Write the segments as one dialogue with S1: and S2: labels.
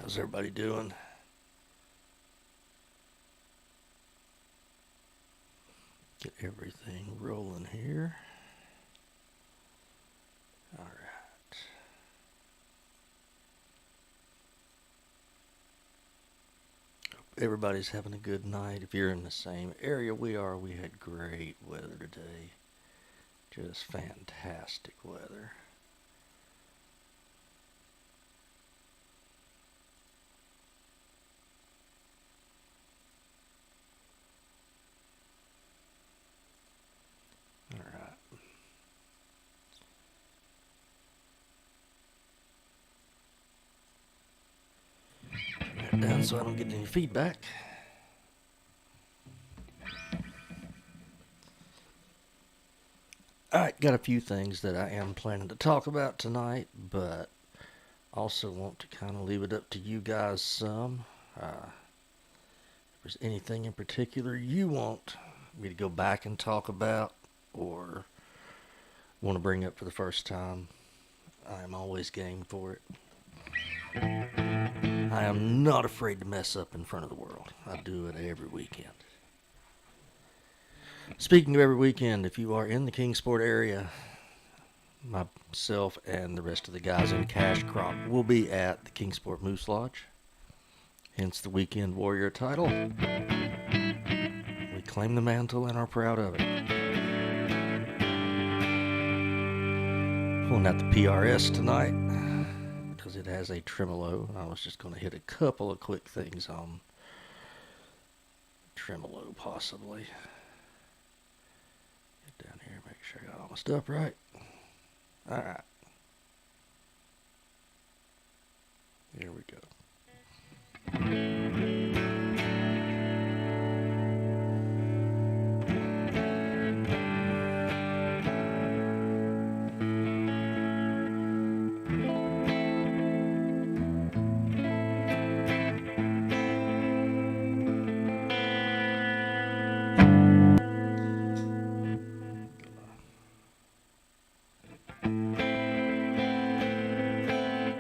S1: How's everybody doing? Get everything rolling here. All right. Hope everybody's having a good night. If you're in the same area we are, we had great weather today. Just fantastic weather. All right. Turn that down so I don't get any feedback. Alright, got a few things that I am planning to talk about tonight, but also want to kind of leave it up to you guys some. If there's anything in particular you want me to go back and talk about or want to bring up for the first time, I am always game for it. I am not afraid to mess up in front of the world. I do it every weekend. Speaking of every weekend, if you are in the Kingsport area, myself and the rest of the guys in Cash Crop will be at the Kingsport Moose Lodge. Hence the Weekend Warrior title. We claim the mantle and are proud of it. Pulling out the PRS tonight because it has a tremolo. I was just going to hit a couple of quick things on tremolo possibly. Get down here, make sure I got all my stuff right. Alright. Here we go.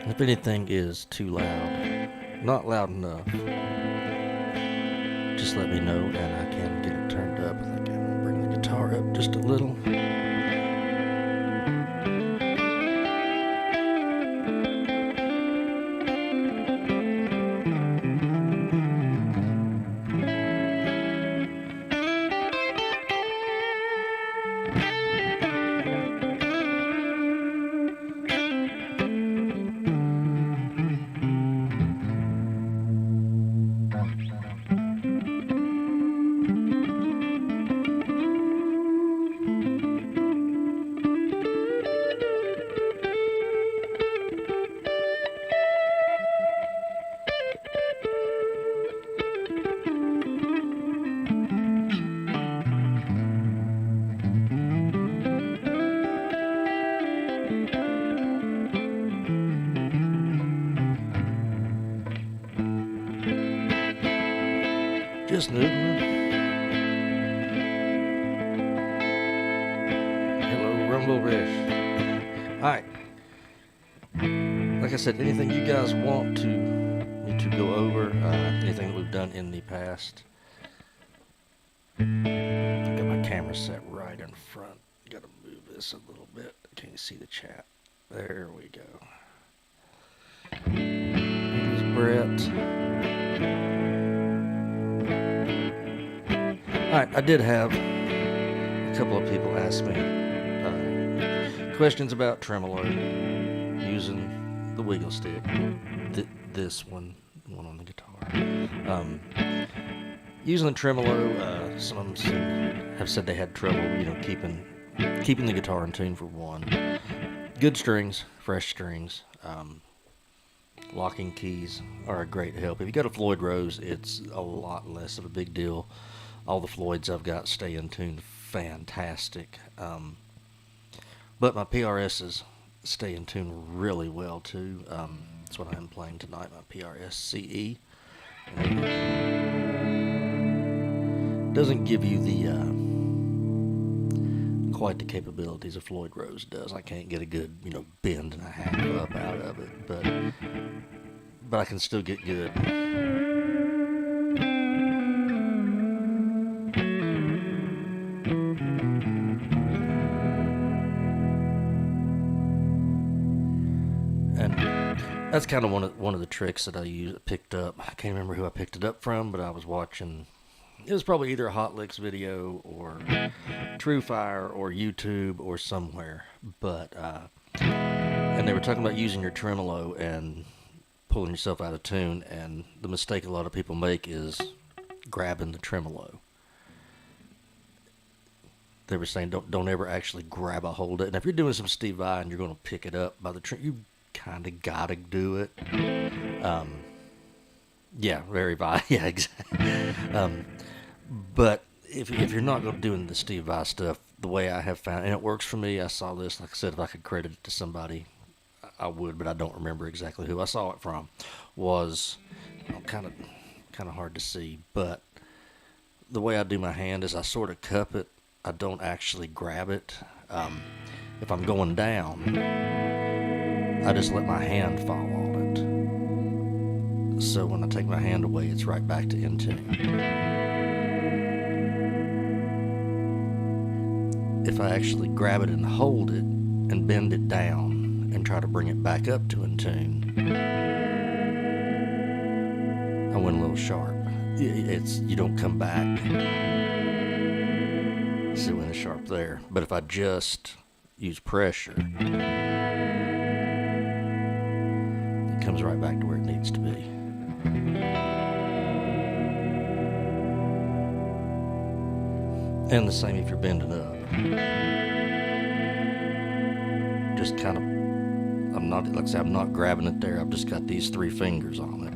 S1: If anything is too loud, not loud enough, just let me know and I can get it turned up. I think I'm going to bring the guitar up just a little. Just noodling. Hello, Rumblefish. Alright. Like I said, anything you guys want me to go over, anything that we've done in the past. I got my camera set right in front. Gotta move this a little bit. Can you see the chat? There we go. Here's Brett. Alright, I did have a couple of people ask me questions about tremolo using the wiggle stick. This one on the guitar. Using the tremolo, some of them have said they had trouble, keeping the guitar in tune for one. Good strings, fresh strings, locking keys are a great help. If you go to Floyd Rose, it's a lot less of a big deal. All the Floyds I've got stay in tune fantastic. But my PRSs stay in tune really well too. That's what I'm playing tonight, my PRS CE. Doesn't give you the quite the capabilities of Floyd Rose does. I can't get a good, bend and a half up out of it, but but I can still get good. And that's kind of one of the tricks that I picked up. I can't remember who I picked it up from, but I was watching. It was probably either a Hot Licks video or True Fire or YouTube or somewhere. But and they were talking about using your tremolo and pulling yourself out of tune. And the mistake a lot of people make is grabbing the tremolo. They were saying don't ever actually grab a hold of it. And if you're doing some Steve Vai and you're going to pick it up by the you kind of gotta do it. Yeah, very Vai. Yeah, exactly. But if you're not going to do the Steve Vai stuff, the way I have found, and it works for me, I saw this, like I said, if I could credit it to somebody, I would, but I don't remember exactly who I saw it from, was kind of hard to see, but the way I do my hand is I sort of cup it. I don't actually grab it. If I'm going down, I just let my hand fall on it. So when I take my hand away, it's right back to in tune. If I actually grab it and hold it and bend it down and try to bring it back up to in tune, I went a little sharp. You don't come back. See when it's sharp there. But if I just use pressure, it comes right back to where it needs to be. And the same if you're bending up. Just kind of, I'm not, like I said, I'm not grabbing it there. I've just got these 3 fingers on it.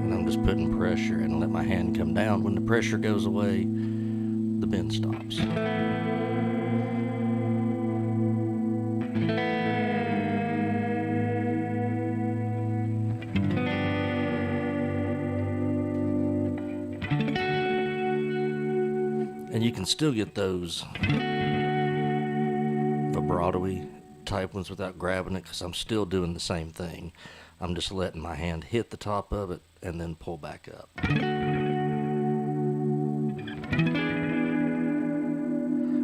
S1: And I'm just putting pressure and let my hand come down. When the pressure goes away, the bend stops. And you can still get those vibrato-y type ones without grabbing it, because I'm still doing the same thing. I'm just letting my hand hit the top of it and then pull back up.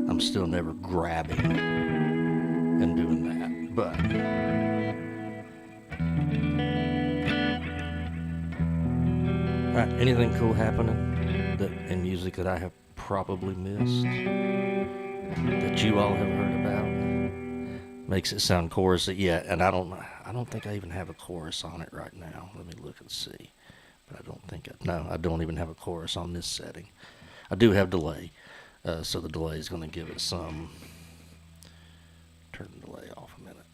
S1: I'm still never grabbing and doing that, but all right, anything cool happening in music that I have probably missed that you all have heard about? Makes it sound chorusy. Yeah, and I don't think I even have a chorus on it right now. Let me look and see. But I don't think I don't even have a chorus on this setting. I do have delay, so the delay is going to give it some. Turn the delay off a minute.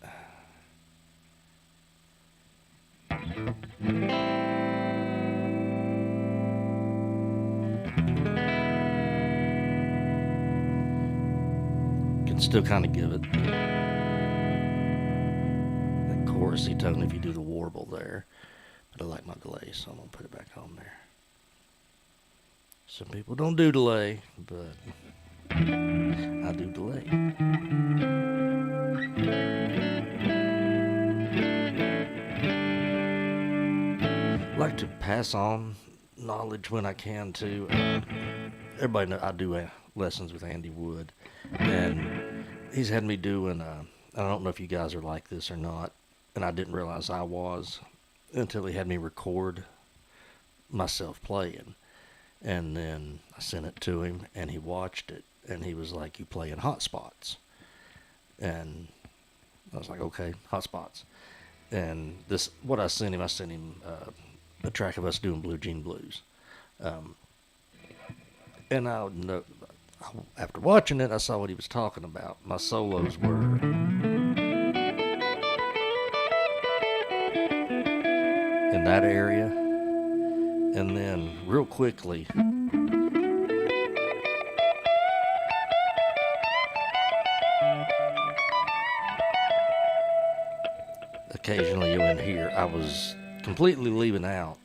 S1: Can still kind of give it that chorusy tone if you do the warble there. But I like my delay, so I'm going to put it back on there. Some people don't do delay, but I do delay. I like to pass on knowledge when I can to everybody know I do lessons with Andy Wood, and he's had me doing I don't know if you guys are like this or not, and I didn't realize I was until he had me record myself playing. And then I sent it to him, and he watched it, and he was like, "You play in hot spots." And I was like, "Okay, hot spots." And what I sent him a track of us doing Blue Jean Blues. And after watching it, I saw what he was talking about. My solos were in that area. And then real quickly, occasionally you'll hear I was completely leaving out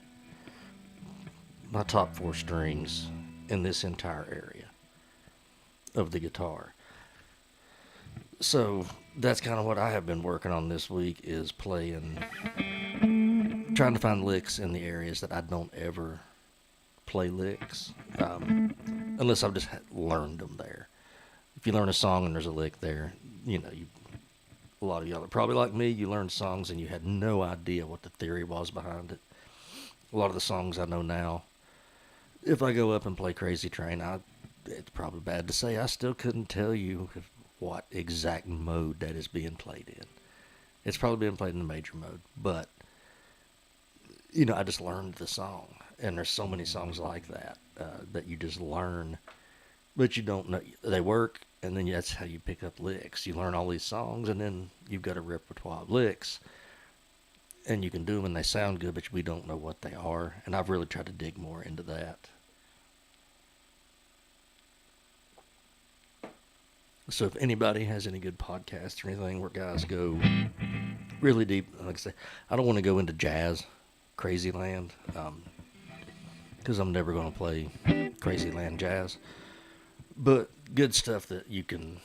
S1: my top 4 strings in this entire area of the guitar. So that's kind of what I have been working on this week, is trying to find licks in the areas that I don't ever play licks, unless I've just learned them there. If you learn a song and there's a lick there, a lot of y'all are probably like me. You learned songs and you had no idea what the theory was behind it. A lot of the songs I know now, if I go up and play Crazy Train, it's probably bad to say, I still couldn't tell you what exact mode that is being played in. It's probably being played in the major mode, but I just learned the song, and there's so many songs like that that you just learn, but you don't know they work, and then that's how you pick up licks. You learn all these songs, and then you've got a repertoire of licks, and you can do them, and they sound good, but we don't know what they are. And I've really tried to dig more into that. So if anybody has any good podcasts or anything where guys go really deep, like I say, I don't want to go into jazz, crazy land, because I'm never going to play crazy land jazz. But good stuff that you can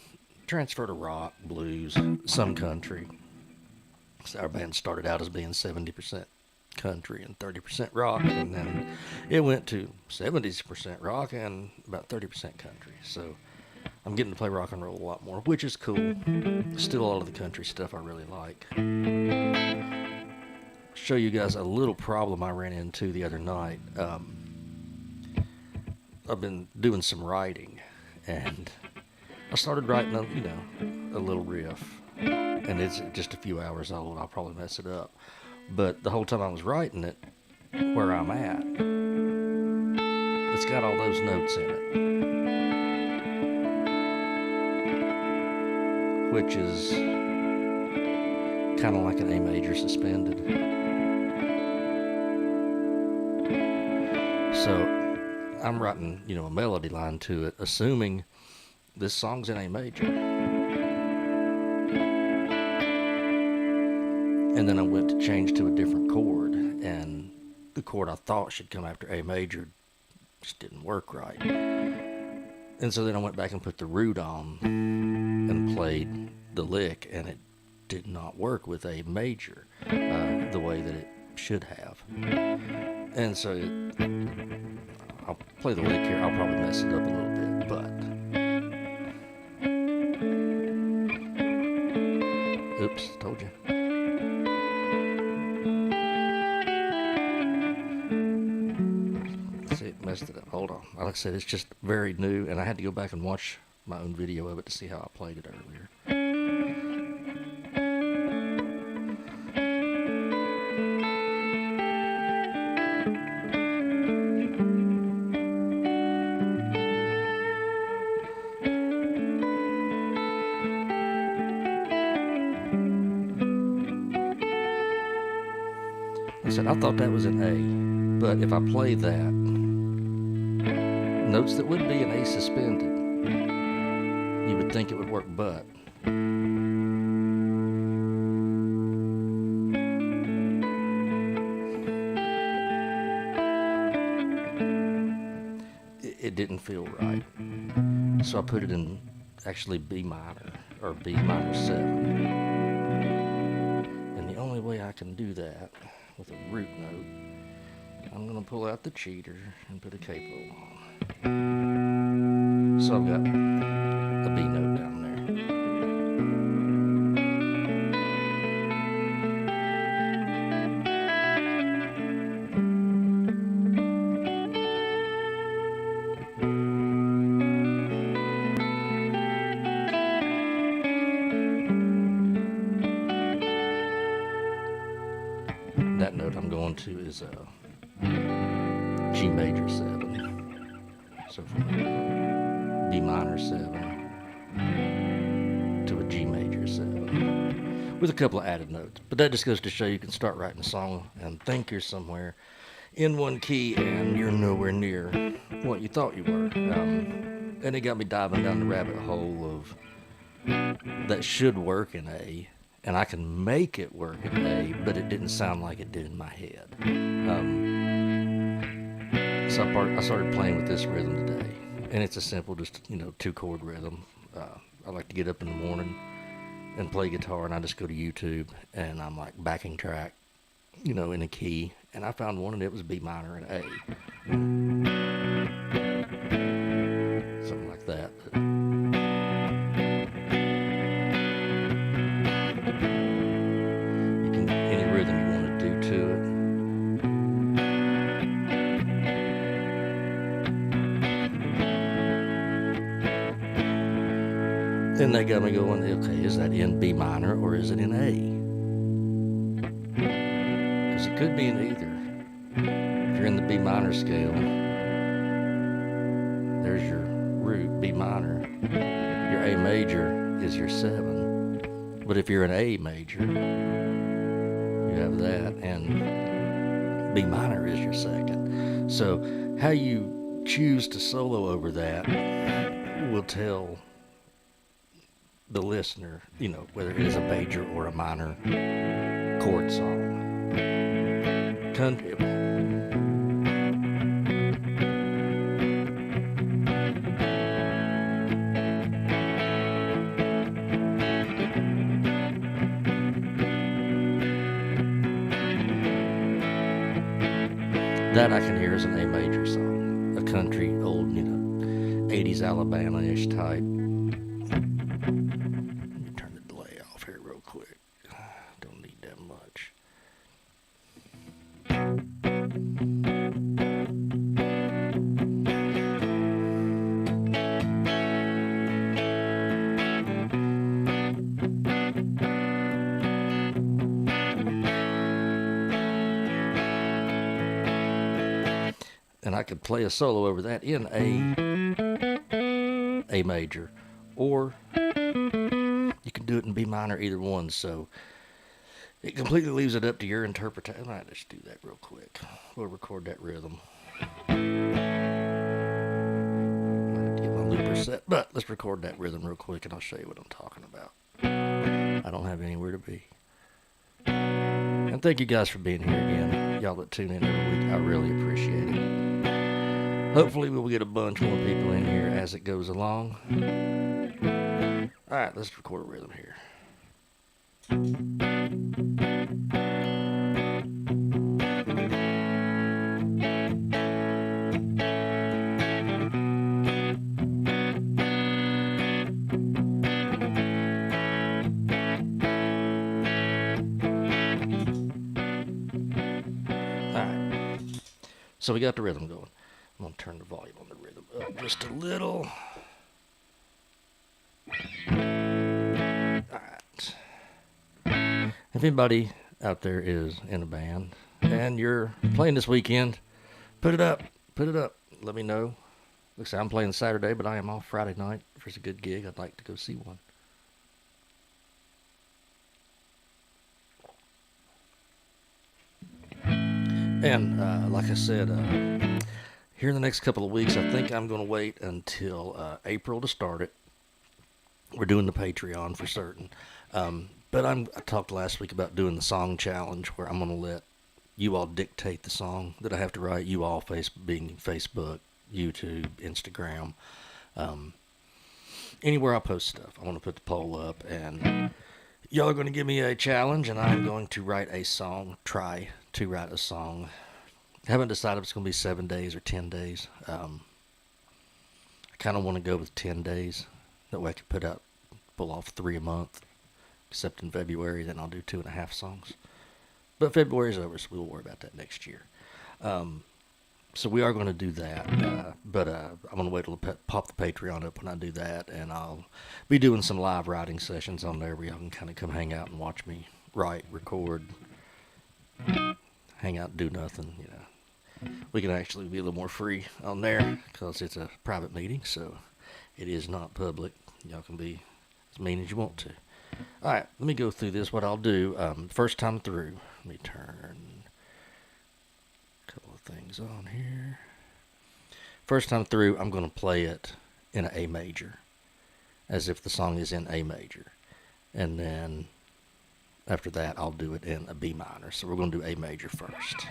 S1: transfer to rock, blues, some country. So our band started out as being 70% country and 30% rock, and then it went to 70% rock and about 30% country. So I'm getting to play rock and roll a lot more, which is cool. Still, all of the country stuff I really like. Show you guys a little problem I ran into the other night. I've been doing some writing, and I started writing a little riff, and it's just a few hours old. I'll probably mess it up, but the whole time I was writing it, where I'm at, it's got all those notes in it, which is kind of like an A major suspended. So I'm writing, a melody line to it, assuming this song's in A major. And then I went to change to a different chord, and the chord I thought should come after A major just didn't work right. And so then I went back and put the root on and played the lick, and it did not work with A major the way that it should have. And so I'll play the lick here. I'll probably mess it up a little bit, but oops, told you. See, it messed it up. Hold on. Like I said, it's just very new, and I had to go back and watch my own video of it to see how I played it earlier. I said, I thought that was an A, but if I play that, notes that would be an A suspended, you would think it would work, but it didn't feel right. So I put it in actually B minor, or B minor 7. And the only way I can do that with a root note, I'm going to pull out the cheater and put a capo on. So I've got a B note down there. That note I'm going to is a G major 7. So from B minor 7 to a G major 7 with a couple of added notes. But that just goes to show you can start writing a song and think you're somewhere in one key and you're nowhere near what you thought you were. And it got me diving down the rabbit hole of that should work in A, and I can make it work in A, but it didn't sound like it did in my head. So I started playing with this rhythm today, and it's a simple, just 2-chord rhythm. I like to get up in the morning and play guitar, and I just go to YouTube and I'm like backing track, in a key, and I found one and it was B minor and A, something like that. You can any rhythm you want to do to it. Then they got me going, okay, is that in B minor or is it in A? Because it could be in either. If you're in the B minor scale, there's your root, B minor. Your A major is your 7. But if you're an A major, you have that, and B minor is your 2nd. So how you choose to solo over that will tell the listener, whether it is a major or a minor chord song. Country. That I can hear as an A major song, a country, old, 80s Alabama-ish type. Let me turn the delay off here real quick. Don't need that much. And I could play a solo over that in A major, or you can do it in B minor, either one. So it completely leaves it up to your interpretation. I might just do that real quick. We'll record that rhythm. I have to get my looper set, but let's record that rhythm real quick, and I'll show you what I'm talking about. I don't have anywhere to be. And thank you guys for being here again. Y'all that tune in every week, I really appreciate it. Hopefully we'll get a bunch more people in here as it goes along. Alright, let's record a rhythm here. Alright, so we got the rhythm going. I'm going to turn the volume on the rhythm up just a little. Alright. If anybody out there is in a band and you're playing this weekend, put it up. Put it up. Let me know. Looks like I'm playing Saturday, but I am off Friday night. If there's a good gig, I'd like to go see one. And like I said, here in the next couple of weeks, I think I'm going to wait until April to start it. We're doing the Patreon for certain. But I talked last week about doing the song challenge, where I'm going to let you all dictate the song that I have to write. You all, being Facebook, YouTube, Instagram, anywhere I post stuff. I want to put the poll up, and y'all are going to give me a challenge, and I'm going to write a song, try to write a song. I haven't decided if it's going to be 7 days or 10 days. I kind of want to go with 10 days. That way I can pull off 3 a month. Except in February, then I'll do 2.5 songs. But February's over, so we'll worry about that next year. So we are going to do that. But I'm going to wait till pop the Patreon up when I do that. And I'll be doing some live writing sessions on there where y'all can kind of come hang out and watch me write, record, hang out and do nothing, We can actually be a little more free on there because it's a private meeting, so it is not public. Y'all can be as mean as you want to. All right, let me go through this. What I'll do, first time through, let me turn a couple of things on here. First time through, I'm going to play it in an A major, as if the song is in A major. And then after that, I'll do it in a B minor. So we're going to do A major first.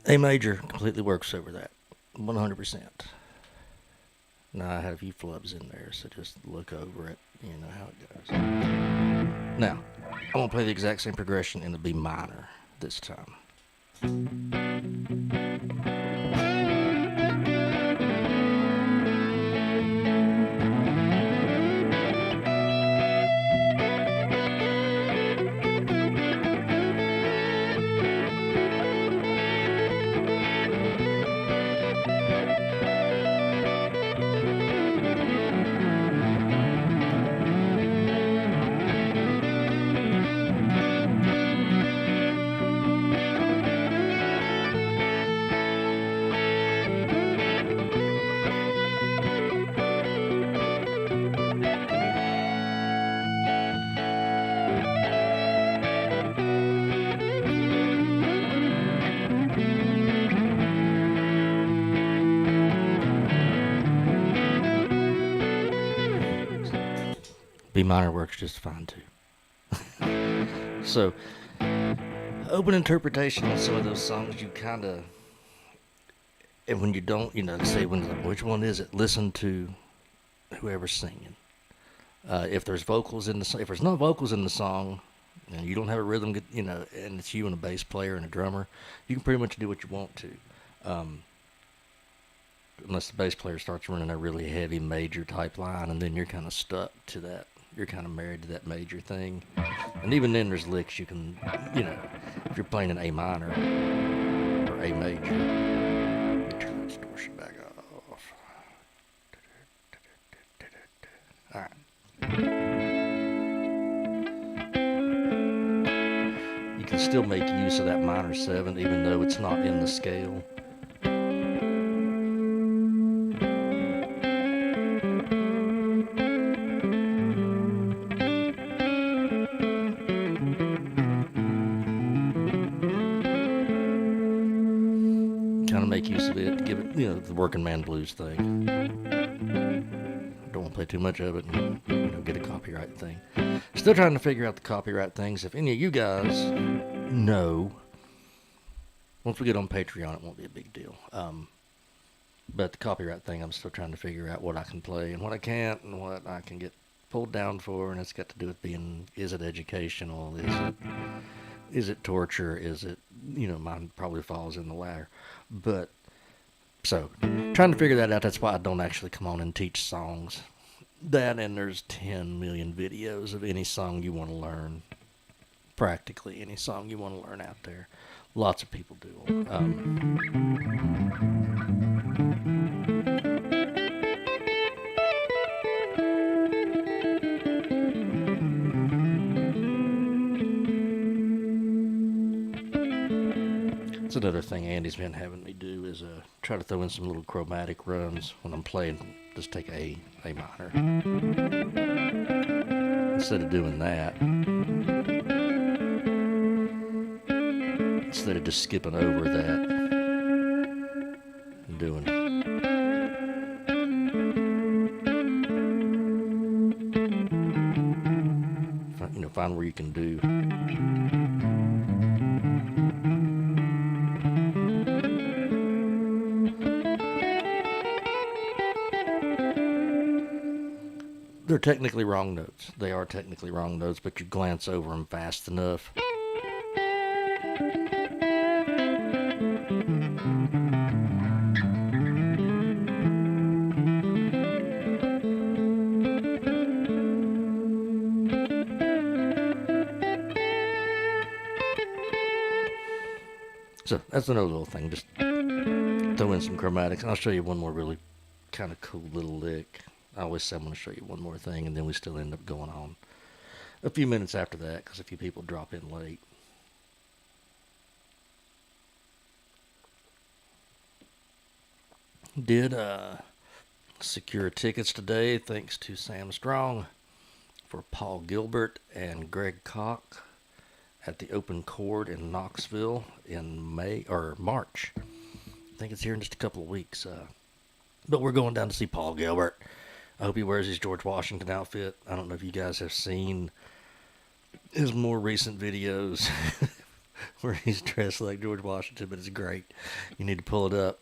S1: A major completely works over that, 100%. Now I had a few flubs in there, so just look over it. You know how it goes. Now, I'm going to play the exact same progression in the B minor this time. B minor works just fine too. So, open interpretation on some of those songs, you kind of, and when you don't, say which one is it? Listen to whoever's singing. If there's if there's no vocals in the song, and you don't have a rhythm, and it's you and a bass player and a drummer, you can pretty much do what you want to. Unless the bass player starts running a really heavy major type line, and then you're kind of stuck to that. You're kind of married to that major thing. And even then there's licks you can, if you're playing an A minor or A major, turn the distortion back off. Alright. You can still make use of that minor 7 even though it's not in the scale. Make use of it, give it, the working man blues thing. Don't want to play too much of it and, get a copyright thing. Still trying to figure out the copyright things. If any of you guys know, once we get on Patreon, it won't be a big deal. But the copyright thing, I'm still trying to figure out what I can play and what I can't and what I can get pulled down for, and it's got to do with is it educational? Is it torture? Is it, mine probably falls in the latter. But, so, trying to figure that out. That's why I don't actually come on and teach songs. That, and there's 10 million videos of any song you want to learn. Practically any song you want to learn out there. Lots of people do. That's another thing Andy's been having me do is try to throw in some little chromatic runs when I'm playing. Just take A minor. Instead of doing that, instead of just skipping over that and doing find where you can do. They're technically wrong notes. They are technically wrong notes, but you glance over them fast enough. So that's another little thing. Just throw in some chromatics. And I'll show you one more really kind of cool little lick. I always say I'm going to show you one more thing, and then we still end up going on a few minutes after that because a few people drop in late. Did secure tickets today thanks to Sam Strong for Paul Gilbert and Greg Koch at the Open Chord in Knoxville in March. I think it's here in just a couple of weeks. But we're going down to see Paul Gilbert. I hope he wears his George Washington outfit. I don't know if you guys have seen his more recent videos. where he's dressed like George Washington, but it's great. You need to pull it up,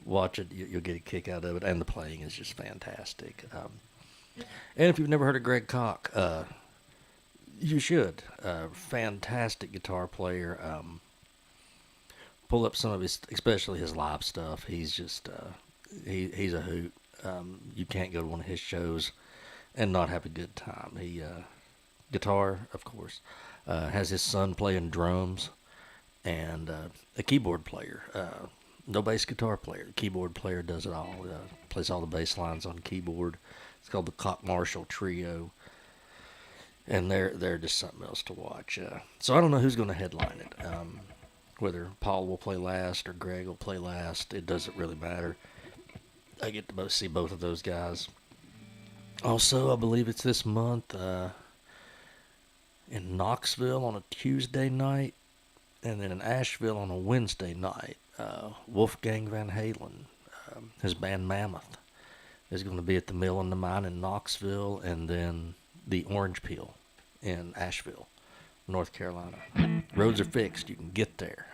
S1: watch it. You'll get a kick out of it, and the playing is just fantastic. And if you've never heard of Greg Koch, you should. Fantastic guitar player. Pull up some of his, especially his live stuff. He's just he's a hoot. You can't go to one of his shows and not have a good time. He guitar, of course. Has his son playing drums and a keyboard player. No bass guitar player. The keyboard player does it all. Plays all the bass lines on keyboard. It's called the Koch Marshall Trio. And they're just something else to watch. So I don't know who's going to headline it. Whether Paul will play last or Greg will play last, it doesn't really matter. I get to see both of those guys. Also, I believe it's this month in Knoxville on a Tuesday night, and then in Asheville on a Wednesday night. Wolfgang Van Halen, his band Mammoth, is going to be at the Mill and the Mine in Knoxville, and then the Orange Peel in Asheville, North Carolina. Roads are fixed. You can get there.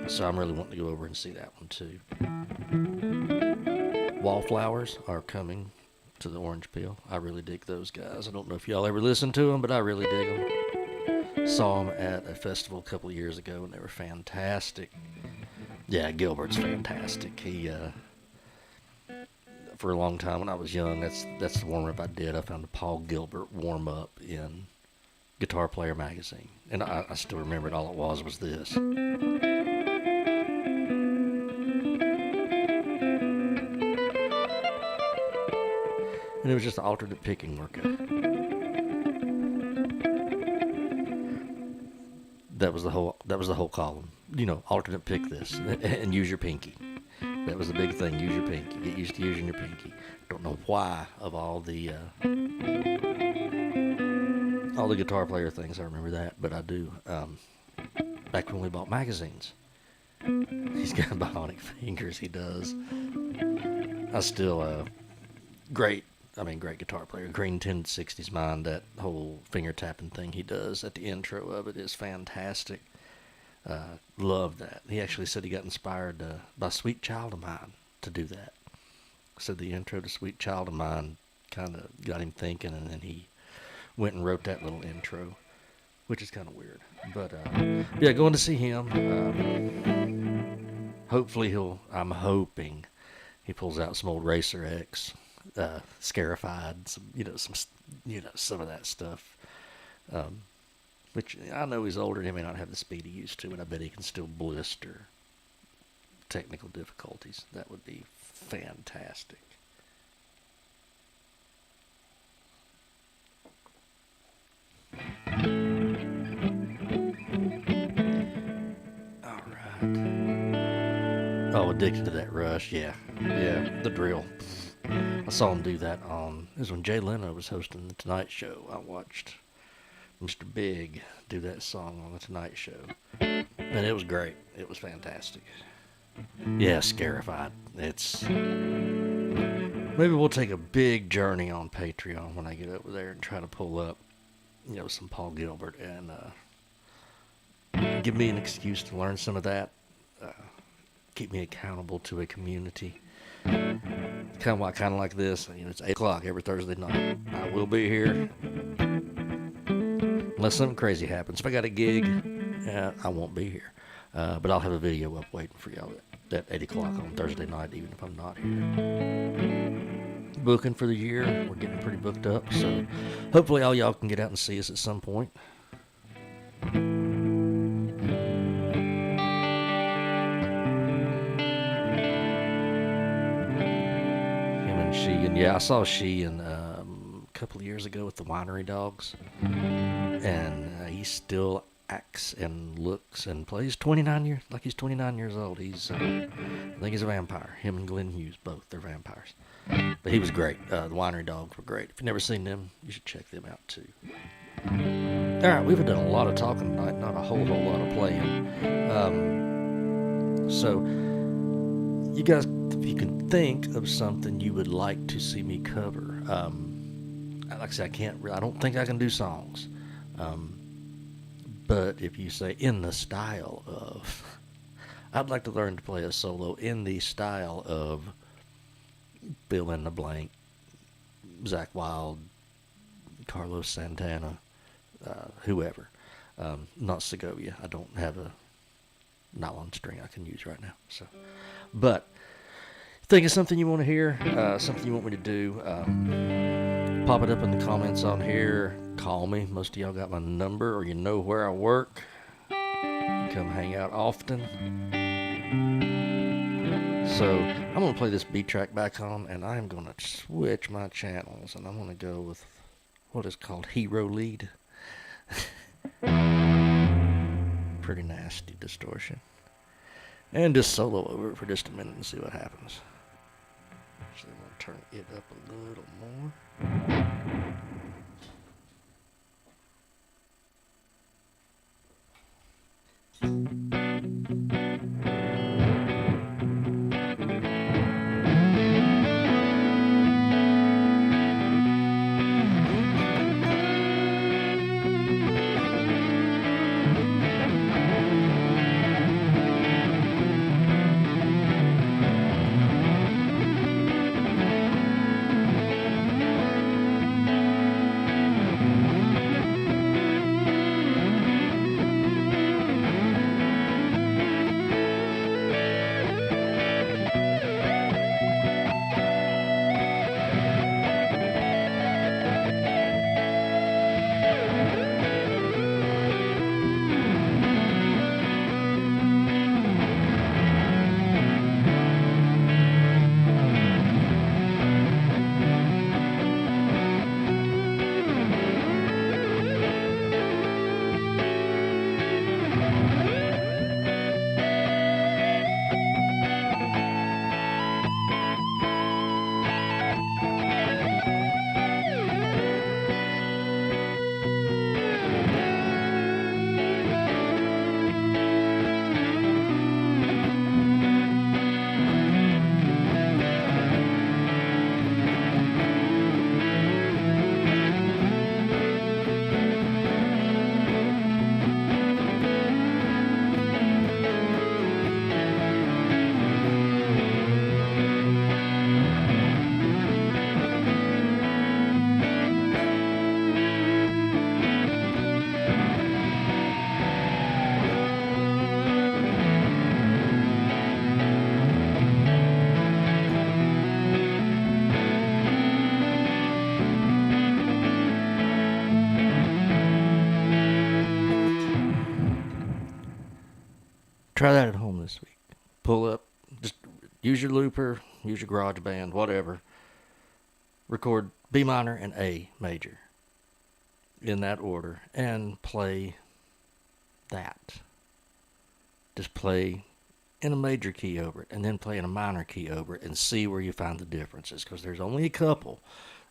S1: So I'm really wanting to go over and see that one too. Wallflowers are coming to the Orange Peel. I really dig those guys. I don't know if y'all ever listened to them, but I really dig them. Saw them at a festival a couple of years ago, and they were fantastic. Yeah, Gilbert's fantastic. He, for a long time when I was young, that's the warm-up I did. I found a Paul Gilbert warm-up in Guitar Player magazine, and I still remember it. All it was this. And it was just an alternate picking workout. That was the whole column. Alternate pick this and use your pinky. That was the big thing. Use your pinky. Get used to using your pinky. Don't know why of all the guitar player things I remember that, but I do. Back when we bought magazines, he's got bionic fingers. He does. I still great guitar player. Green Tinted 60s Mind, that whole finger tapping thing he does at the intro of it is fantastic. Love that. He actually said he got inspired by Sweet Child of Mine to do that. Said the intro to Sweet Child of Mine kind of got him thinking, and then he went and wrote that little intro, which is kind of weird. But yeah, going to see him. Hopefully I'm hoping he pulls out some old Racer X, Scarified, some of that stuff. Which I know he's older and he may not have the speed he used to, but I bet he can still blister technical difficulties. That would be fantastic. All right. Oh, Addicted to That Rush. Yeah, The Drill. I saw him do that it was when Jay Leno was hosting The Tonight Show. I watched Mr. Big do that song on The Tonight Show. And it was great. It was fantastic. Yeah, Scarified. Maybe we'll take a big journey on Patreon when I get over there and try to pull up, some Paul Gilbert and give me an excuse to learn some of that. Keep me accountable to a community. Kind of like this. It's 8 o'clock every Thursday night. I will be here. Unless something crazy happens. If I got a gig, I won't be here. But I'll have a video up waiting for y'all at 8 o'clock on Thursday night, even if I'm not here. Booking for the year. We're getting pretty booked up. So hopefully all y'all can get out and see us at some point. Yeah, I saw Sheehan a couple of years ago with the Winery Dogs, and he still acts and looks and plays 29 years old. He's I think he's a vampire. Him and Glenn Hughes, both, they're vampires. But he was great. The Winery Dogs were great. If you've never seen them, you should check them out too. All right, we've done a lot of talking tonight, not a whole lot of playing. So you guys, if you can think of something you would like to see me cover, like I said, I don't think I can do songs. But if you say in the style of, I'd like to learn to play a solo in the style of fill in the blank, Zach Wilde, Carlos Santana, whoever. Not Segovia. I don't have a nylon string I can use right now. So, but think of something you want to hear, something you want me to do, pop it up in the comments on here. Call me. Most of y'all got my number, or you know where I work. Come hang out often. So I'm going to play this beat track back on, and I'm going to switch my channels, and I'm going to go with what is called Hero Lead. Pretty nasty distortion. And just solo over it for just a minute and see what happens. So I'm going to turn it up a little more. Try that at home this week. Pull up, just use your looper, use your GarageBand, whatever. Record B minor and A major in that order and play that. Just play in a major key over it and then play in a minor key over it and see where you find the differences, because there's only a couple.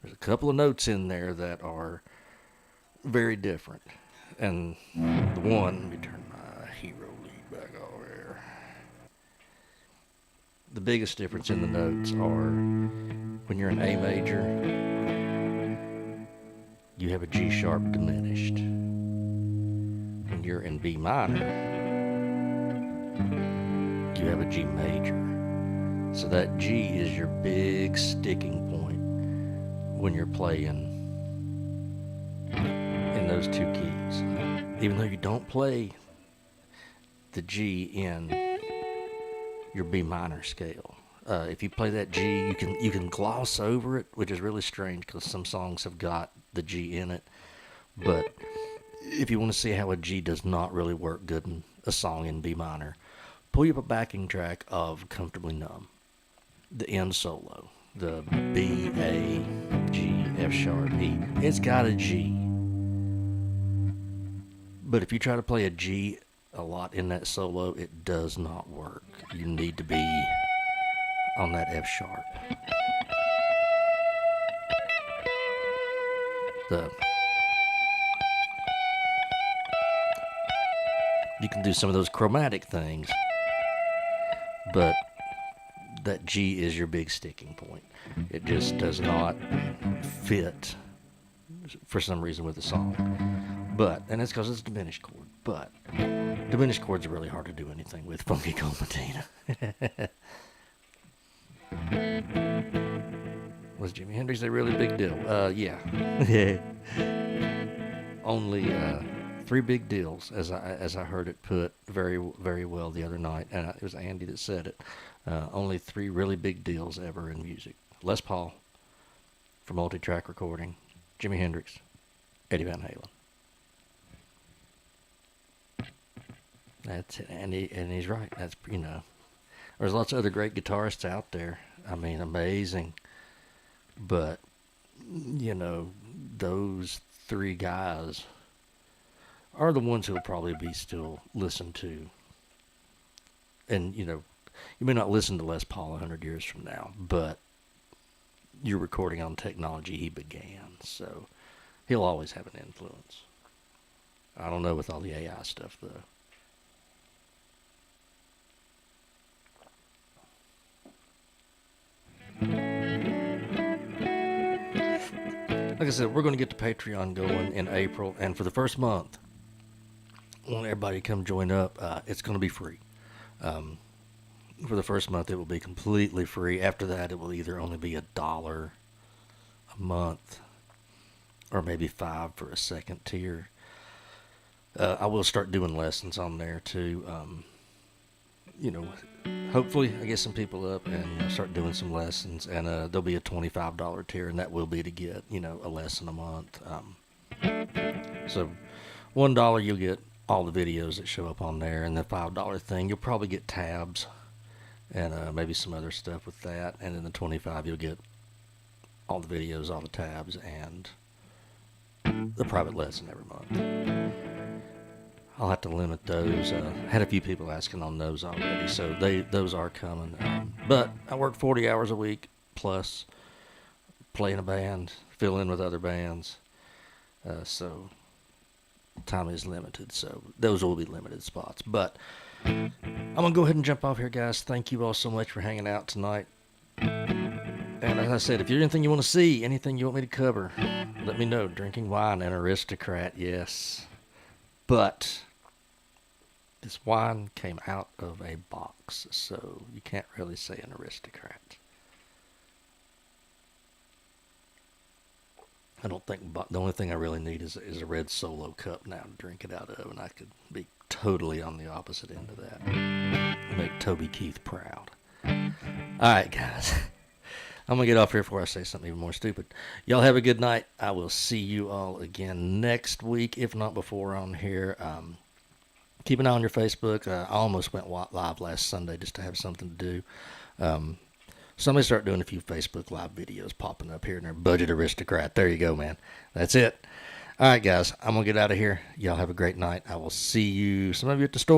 S1: There's a couple of notes in there that are very different. And the one, let me turn my Hero Lead back over here. The biggest difference in the notes are when you're in A major, you have a G sharp diminished. When you're in B minor, you have a G major. So that G is your big sticking point when you're playing in those two keys. Even though you don't play the G in your B minor scale. If you play that G, you can gloss over it, which is really strange because some songs have got the G in it. But if you want to see how a G does not really work good in a song in B minor, pull up a backing track of Comfortably Numb, the end solo, the B, A, G, F sharp, E. It's got a G. But if you try to play a G a lot in that solo, it does not work. You need to be on that F sharp. You can do some of those chromatic things, but that G is your big sticking point. It just does not fit for some reason with the song. And it's because it's a diminished chord. But diminished chords are really hard to do anything with. Funky Comatina. Was Jimi Hendrix a really big deal? Yeah. Only 3 big deals, as I heard it put very very well the other night, and it was Andy that said it. Only 3 really big deals ever in music: Les Paul for multi-track recording, Jimi Hendrix, Eddie Van Halen. That's it, and he's right. That's, there's lots of other great guitarists out there. I mean, amazing, but those 3 guys are the ones who'll probably be still listened to. And you may not listen to Les Paul 100 years from now, but you're recording on technology he began, so he'll always have an influence. I don't know with all the AI stuff, though. Like I said, we're going to get the Patreon going in April, and for the first month, I want everybody to come join up. It's going to be free. For the first month, it will be completely free. After that, it will either only be $1 a month, or maybe $5 for a second tier. I will start doing lessons on there too. Hopefully I get some people up and start doing some lessons, and there'll be a $25 tier, and that will be to get a lesson a month. So $1 you'll get all the videos that show up on there, and the $5 thing you'll probably get tabs and maybe some other stuff with that, and then the $25 you'll get all the videos, all the tabs, and the private lesson every month. I'll have to limit those. Had a few people asking on those already, so those are coming. But I work 40 hours a week plus play in a band, fill in with other bands. So time is limited, so those will be limited spots. But I'm going to go ahead and jump off here, guys. Thank you all so much for hanging out tonight. And as I said, if there's anything you want to see, anything you want me to cover, let me know. Drinking wine, an aristocrat, yes. But this wine came out of a box, so you can't really say an aristocrat. I don't think the only thing I really need is a red Solo cup now to drink it out of, and I could be totally on the opposite end of that. Make Toby Keith proud. Alright, guys. I'm going to get off here before I say something even more stupid. Y'all have a good night. I will see you all again next week, if not before, on here. Keep an eye on your Facebook. I almost went live last Sunday just to have something to do. Somebody start doing a few Facebook Live videos popping up here in their Budget Aristocrat. There you go, man. That's it. All right, guys. I'm going to get out of here. Y'all have a great night. I will see you, some of you at the store.